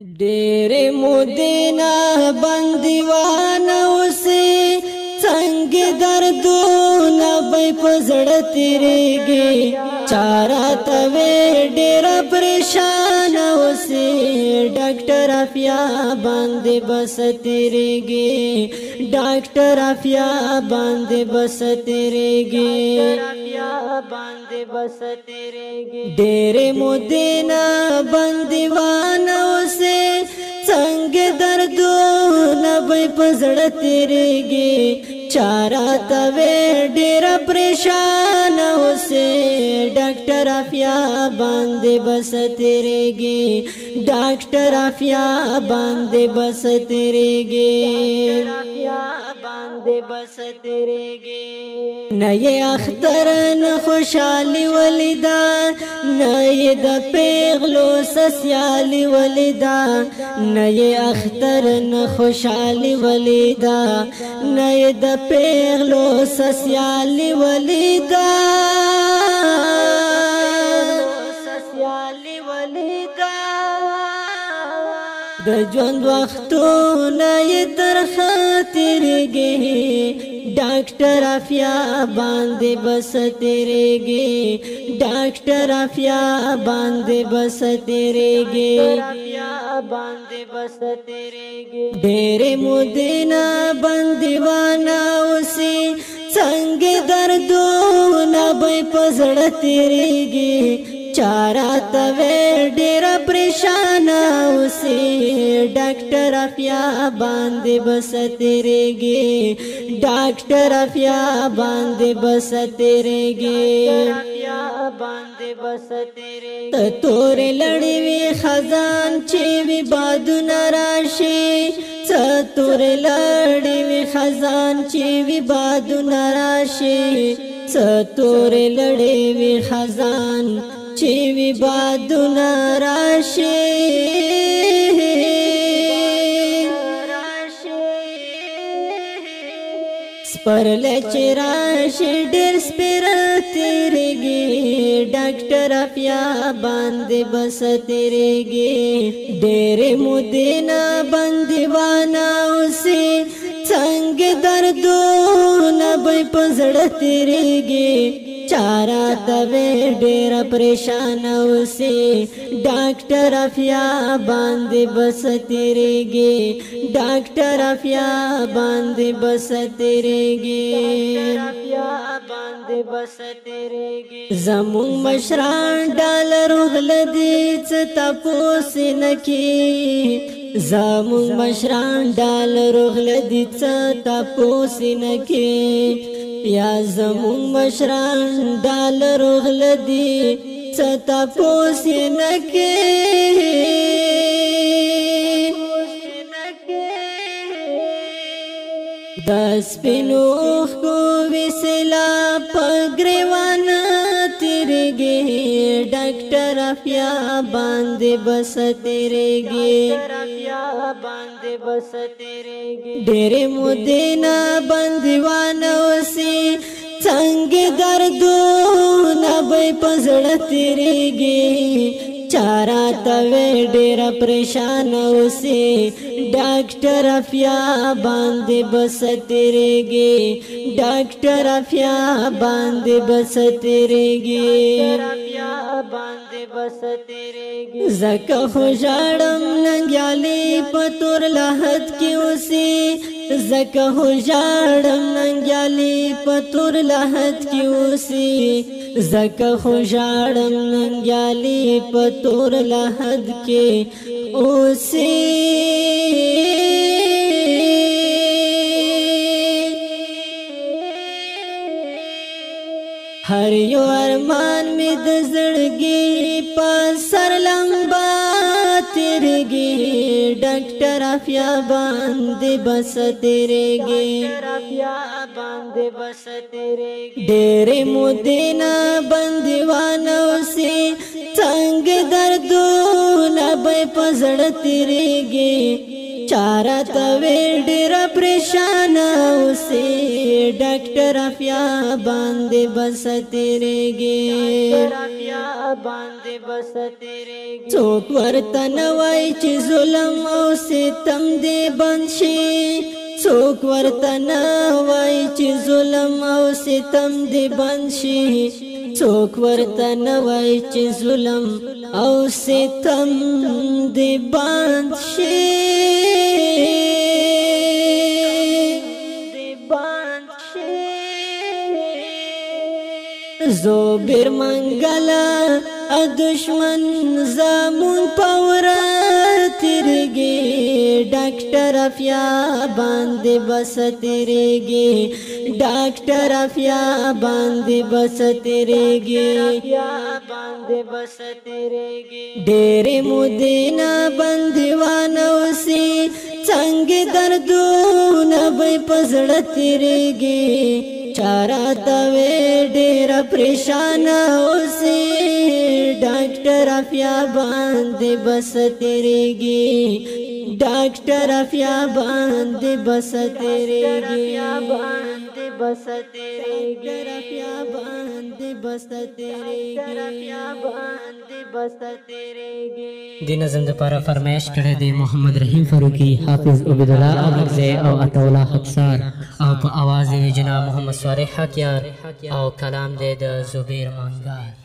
डेरे मुदीना बंदीवान उसे संग दर्दों बे पजड़ तिरेगे चारा तवे डेरा परेशान उसे डॉक्टर अफिया बांधे बस तिरेगे डॉक्टर अफिया बांधे बस तिरेगे बांधे बस तिरेगे डेरे मुदीना बंदीवान उसे संग दर्दों नबे पजड़ तिरेगे चारा तवे डेरा परेशान उसे डॉक्टर अफिया बांधे बस तिरेगे डॉक्टर अफिया बांधे बस तिरेगे बांधे बस तिरेगे नये अख्तर न खुशाली वलिदा नये द पेगलो सस्याली वलिदा नये अख्तर न खुशाली वलिदा नये द पेगलो सस्याली वलिदा सस्याली वलिदा द ژوند وختونه یې تر خاطرېږي डॉक्टर अफिया बांधे बस तिरेगे डॉक्टर अफिया बांधे बस तिरेगे बांधे बस तिरेगे डेरे मुदीना बंदीवाना उसी संग दर्दों नबे पजड़ तिरेगे चारा तवे डेरा परेशान उसे डॉक्टर अफिया बांधे बस तिरेगे डॉक्टर अफिया बांधे बस तिरेगे बांधे बस तिरेगे तोरे लड़ी वी खजान चेवी बादू नराशे तोरे लड़ी वी खजान चेवी बादू नराशे तोरे लड़ी वी खजान चेवी बादू नराशे स्परले चिराशे डेर स्पिर तिरेगे डॉक्टर अफिया बांधे बस तिरेगे डेरे मुदीना बंदीवाना उसे संग दर्दों नबे पजड़ तिरेगे चारा तवे डेरा परेशान उसे डॉक्टर अफिया बांधे बस तिरेगे डॉक्टर अफिया बांधे बस तिरेगे बांधे बस तिरेगे जमुंग मशरान डाल रुहल दीच तपोस नकी जमुंग मशरान डाल रुहल दीच तपोस नकी या जमुंग मशरान डाल रुहल दी सता पोसी नके दस पिनोख को विसला पगरेवान तिरेगे डॉक्टर अफिया बांधे बस तिरेगे बांधे बस तिरेगे डेरे मुदीना बंदीवान उसे संग दर्दों नबे पजड़ तिरेगे चारा तवे डेरा परेशान उसे डॉक्टर अफिया बांधे बस तिरेगे डॉक्टर अफिया बांधे बस तिरेगे बांधे बस तिरेगे जका खुजाड़म नंग्याली पतुर लहद की उसे जका खुजाड़म नंग्याली पतुर लहद की उसे जका खुजाड़म नंग्याली पतुर लहद के उसे हर यो अरमान में दजड़गी पासर लंबा तिरेगे डॉक्टर अफिया बांधे बस तिरेगे बांधे बस तिरेगे डेरे मुदीना बंदीवाना उसे संग दर्दों नबे पजड़ तिरेगे चारा तवे डेरा परेशान उसे डॉक्टर अफिया बांधे बस तिरेगे बांधे बस तिरेगे चोक वर्तन वाई ची जुल्म ستم دې بند شي څوک ورته نه وایي چې ظلم او ستم دې بند شي څوک ورته نه وایي چې ظلم او ستم دې بند شي زوبیر منگلا دشمن زامون پورا تیرگی ڈاکٹر افیا باندې بس تیرگی ڈاکٹر افیا باندې بس تیرگی ډېر مودینا بندوان اوسې څنګه دردونه به پزړه تیرگی چارا توے ډېر پریشان اوسې ډاکټر افیا باندې بس تیرېږي ډاکټر افیا باندې بس تیرېږي بس تیرېږي افیا باندې بس تیرېږي دی نظم دپاره فرمایش کړی دی محمد رحیم فاروقي حافظ عبیدالله احمدزی او عطاالله حقسار او په اواز دی جناب محمد صالح حقیار او کلام دی د زبیر مانگار